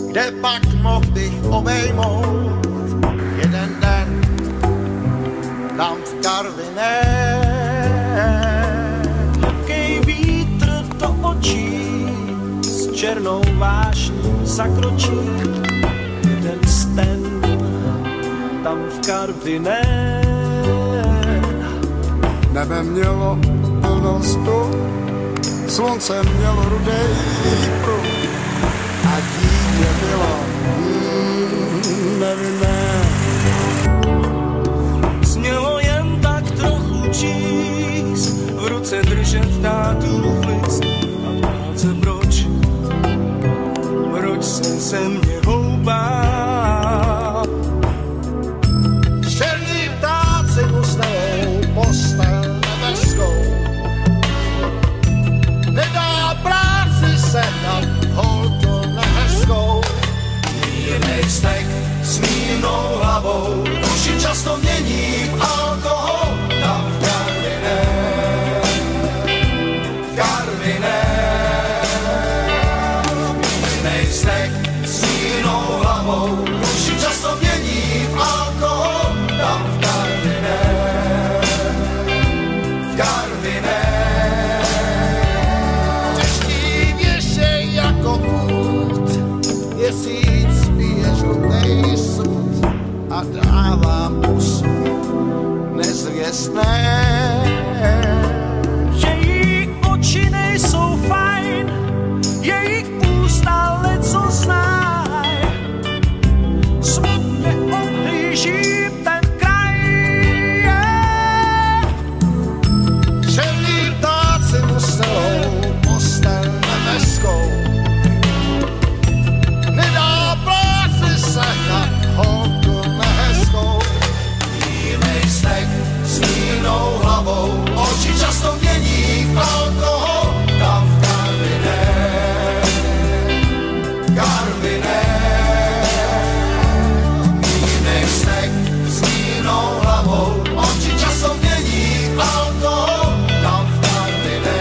kde pak mohl bych obejmout jeden den tam v Karviné. Horkej vítr do očí s černou vášní zakročí jeden sten tam v Karviné. Nebe mělo plno stul, slunce mělo rudej pruh a dítě bylo nevinné. Smělo jen tak trochu číst, v ruce držet tátův list a ptát se proč se země houbá. Černí ptáci mu stavou postel nebeskou, nedá práci sehnat holku nehezkou. Mírnej vztek s mírnou hlavou, duši často mění v alkohol. Tam v Karviné, mírnej vztek s mírnou hlavou, duši často mění v alkohol. Tam v Karviné. Těžký věšej jako hůd, měsíc pije žlutej sud a dává pusu nezvěstné. Její oči nejsou fajn, jejich ústa leco znaj. Smutně obhlížím ten kraj. Černí ptáci mu stelou postel nebeskou, nedá práci sehnat holku nehezkou. Mírnej vztek s mírnou hlavou, oči často mění v alkohol. Tam v Karviné. Mírnej vztek s mírnou hlavou, oči často mění v alkohol. Tam v Karviné.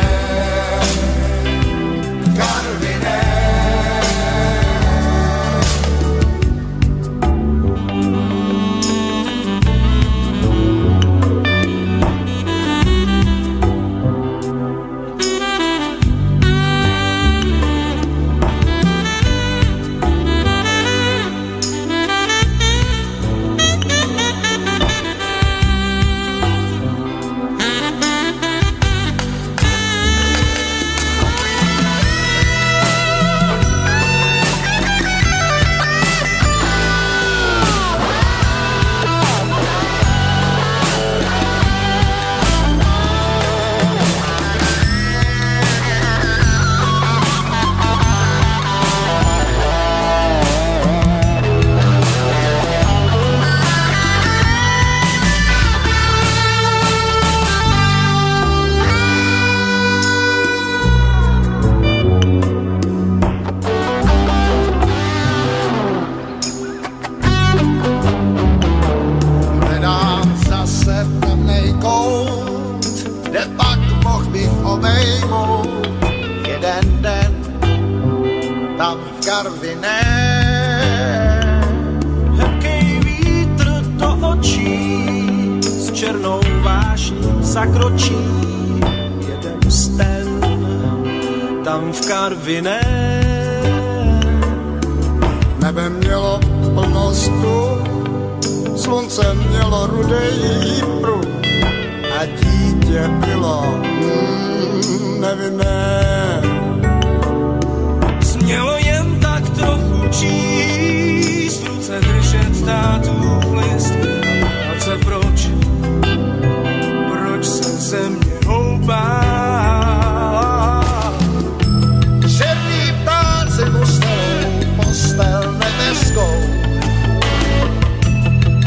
Hledám zase temnej kout, kde pak mohl bych obejmout jeden den tam v Karviné. Horkej vítr do očí s černou vášní zakročí jeden sten tam v Karviné. Nebe mělo plno stul, slunce mělo rudej pruh a dítě bylo nevinné. Smělo jen tak trochu číst, v ruce držet tátův list a ptát se proč se země houbá. Černí ptáci mu stelou postel nebeskou,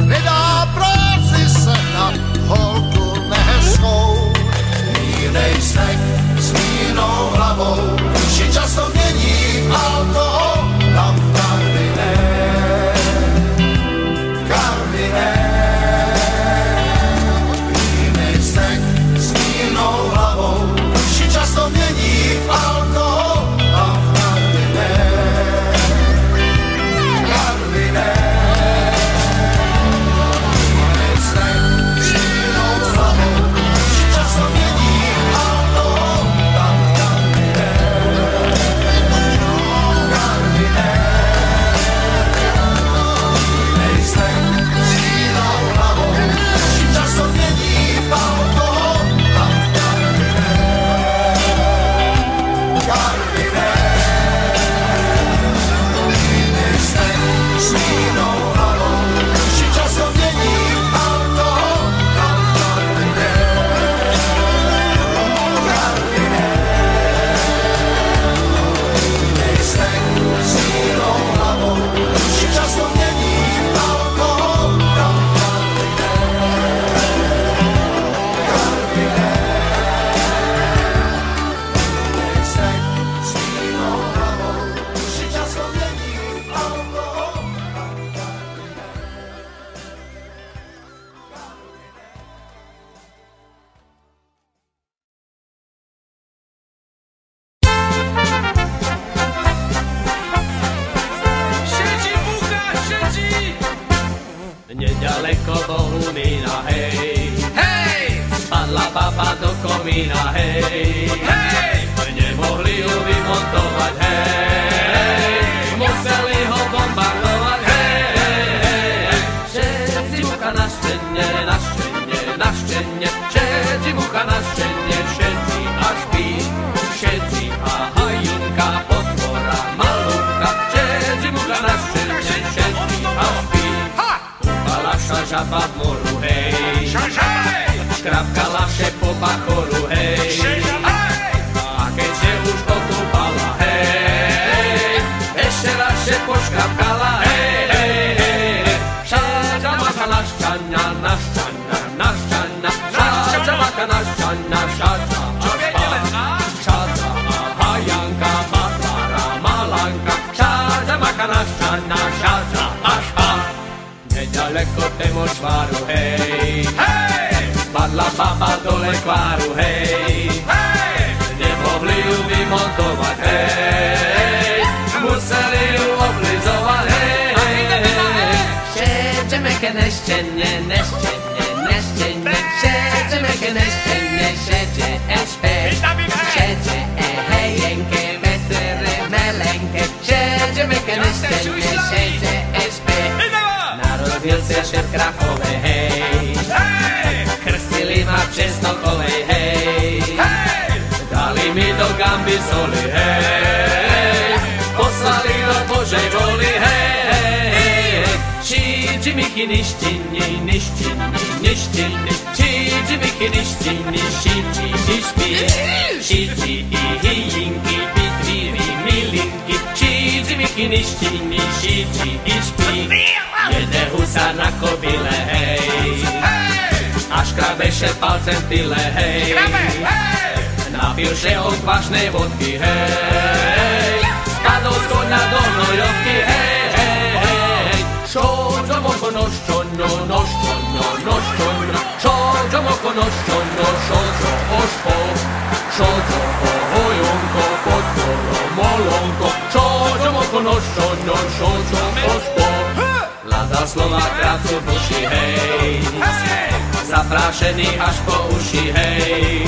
nedá práci sehnat holku nehezkou. Mírnej vztek s mírnou hlavou, duši často mění v alkohol. Tam v Karviné. nedaleko Bohumína, hej. Hej! Spadla baba do komína, hej. Hej! Nemohli ju vymontovať, hej. Museli ho bombardovať, hej. Všetci mucha na štenne, na štenne, na štenne. Všetci mucha na štenne, všetci a špí. Všetci a hajunka, podpora, malúka. Všetci mucha na štenne, všetci a špí. Kúpala sa žaba v moru, hej. Škrapkala še po bachoru, hej. A keďže už okúpala, hej, ešte raz še poškrapkala, hej. Šáča macha na šťania, na šťania, na šťania. Šáča macha na šťania, šáča a špá. Šáča a hajanka, matvára, malanka. Šáča macha na šťania, šáča a špá. Nedaleko temočváru, hej. Spadla baba dole kváru, hej. Nemohli ju vymontovať, hej. Museli ju oblizovať, hej. Všetce meké neštenne, neštenne, neštenne. Všetce meké neštenne, všetce ešpe. Všetce hejenke, vetere, melenke. Všetce meké neštenne, všetce ešpe. Narodil sa šéf Krachove, hej. Krstili ma v Česnokovej, hej. Dali mi do gamby soli, hej. Poslali do Božej voli, hej. Šíči michy ništini, ništini, ništini. Šíči michy ništini, šíči nišpi. Šíči i hijinky, bitvíri, milinky. Šíči michy ništini, šíči i špi. Jede husa na kobyle, hej. A škrabeše palcem v tyle, hej. Napil še od kvašnej vodky, hej. Spadol z koňa do hnojovky, hej. Šodzo moko noščono, noščono, noščono. Šodzo moko noščono, šodzo ošpo. Šodzo ohojonko, podkolo, molonko. Šodzo moko noščono, šodzo ošpo. Hľadal slova krácu duši, hej. Zaprášený až po uši, hej.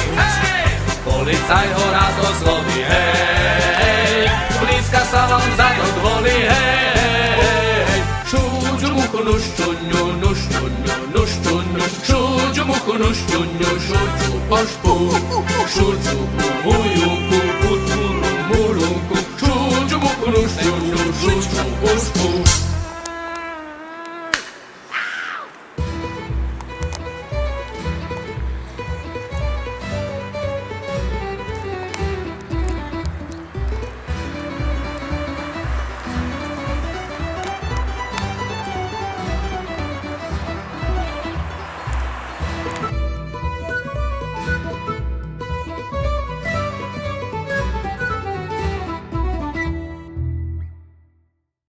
Policaj ho raz osloví, hej. Blízka sa vám zadok volí, hej. Šúďu muchu nušťuňu, nušťuňu, nušťuňu. Šúďu muchu nušťuňu, šúďu pošpu. Šúďu